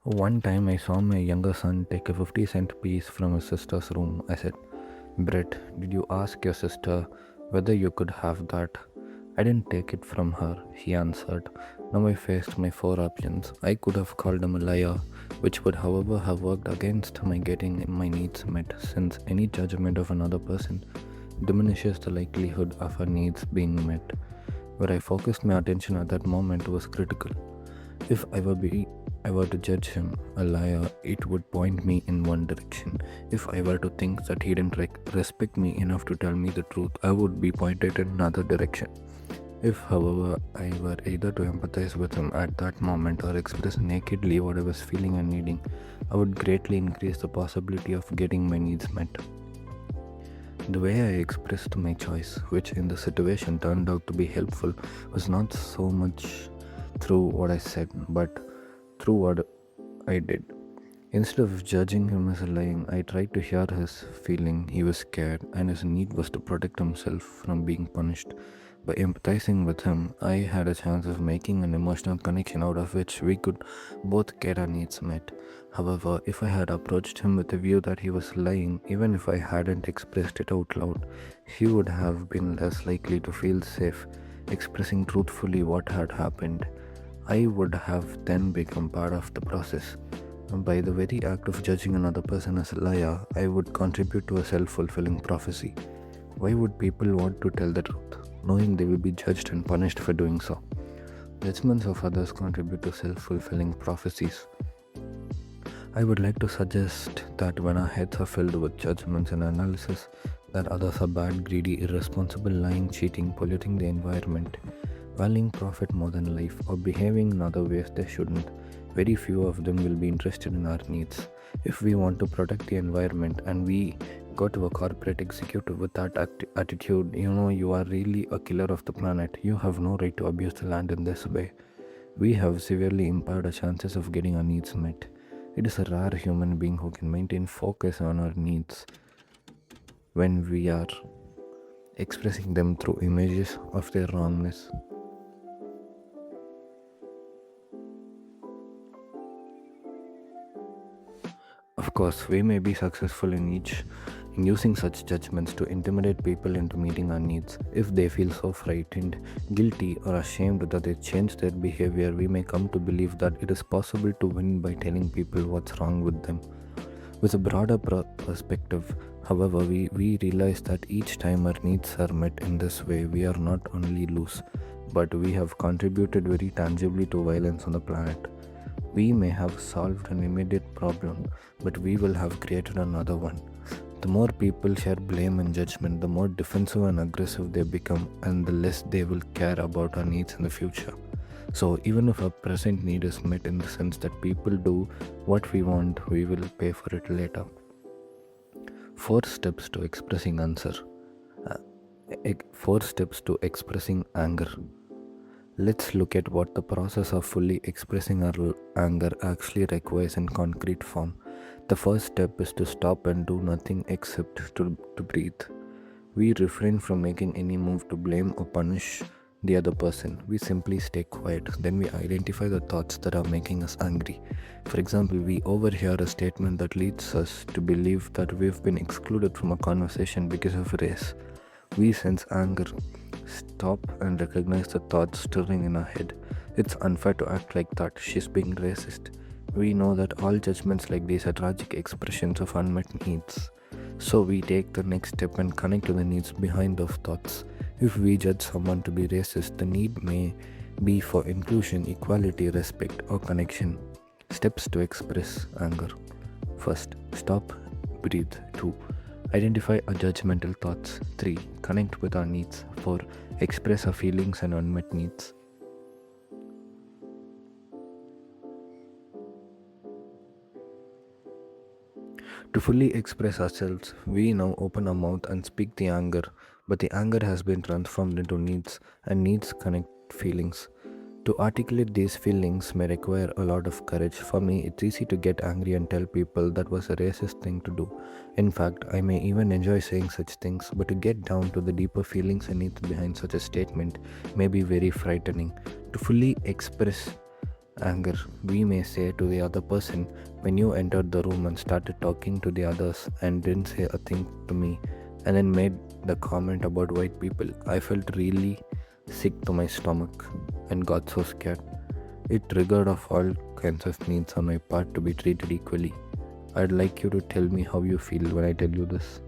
One time I saw my younger son take a 50-cent piece from his sister's room. I said, Brett, did you ask your sister whether you could have that? I didn't take it from her, he answered. Now I faced my four options. I could have called him a liar, which would, however, have worked against my getting my needs met, since any judgment of another person diminishes the likelihood of our needs being met. Where I focused my attention at that moment was critical. If I were to judge him a liar, it would point me in one direction. If I were to think that he didn't respect me enough to tell me the truth, I would be pointed in another direction. If, however, I were either to empathize with him at that moment or express nakedly what I was feeling and needing, I would greatly increase the possibility of getting my needs met. The way I expressed my choice, which in the situation turned out to be helpful, was not so much through what I said, but through what I did. Instead of judging him as lying, I tried to hear his feeling. He was scared, and his need was to protect himself from being punished. By empathizing with him, I had a chance of making an emotional connection out of which we could both get our needs met. However, if I had approached him with the view that he was lying, even if I hadn't expressed it out loud, he would have been less likely to feel safe expressing truthfully what had happened. I would have then become part of the process. By the very act of judging another person as a liar, I would contribute to a self fulfilling prophecy. Why would people want to tell the truth, knowing they will be judged and punished for doing so? Judgments of others contribute to self fulfilling prophecies. I would like to suggest that when our heads are filled with judgments and analysis that others are bad, greedy, irresponsible, lying, cheating, polluting the environment, valuing profit more than life, or behaving in other ways they shouldn't, very few of them will be interested in our needs. If we want to protect the environment and we go to a corporate executive with that attitude, you are really a killer of the planet. You have no right to abuse the land in this way. We have severely impaired our chances of getting our needs met. It is a rare human being who can maintain focus on our needs when we are expressing them through images of their wrongness. Of course, we may be successful in using such judgments to intimidate people into meeting our needs. If they feel so frightened, guilty, or ashamed that they change their behavior, we may come to believe that it is possible to win by telling people what's wrong with them. With a broader perspective, however, we realize that each time our needs are met in this way, we are not only loose, but we have contributed very tangibly to violence on the planet. We may have solved an immediate problem, but we will have created another one. The more people share blame and judgment, the more defensive and aggressive they become, and the less they will care about our needs in the future. So, even if our present need is met in the sense that people do what we want, we will pay for it later. 4 steps to expressing answer. 4 steps to expressing anger. Let's look at what the process of fully expressing our anger actually requires in concrete form. The first step is to stop and do nothing except to breathe. We refrain from making any move to blame or punish the other person. We simply stay quiet. Then we identify the thoughts that are making us angry. For example, we overhear a statement that leads us to believe that we've been excluded from a conversation because of race. We sense anger. Stop and recognize the thoughts stirring in our head. It's unfair to act like that. She's being racist. We know that all judgments like these are tragic expressions of unmet needs. So we take the next step and connect to the needs behind those thoughts. If we judge someone to be racist, the need may be for inclusion, equality, respect, or connection. Steps to express anger. First, stop, breathe. 2. Identify our judgmental thoughts. 3. Connect with our needs. 4. Express our feelings and unmet needs. To fully express ourselves, we now open our mouth and speak the anger, but the anger has been transformed into needs, and needs connect feelings. To articulate these feelings may require a lot of courage. For me, it's easy to get angry and tell people that was a racist thing to do. In fact, I may even enjoy saying such things, but to get down to the deeper feelings and needs behind such a statement may be very frightening. To fully express Anger, we may say to the other person, when you entered the room and started talking to the others and didn't say a thing to me, and then made the comment about white people, I felt really sick to my stomach and got so scared. It triggered off all kinds of needs on my part to be treated equally. I'd like you to tell me how you feel when I tell you this.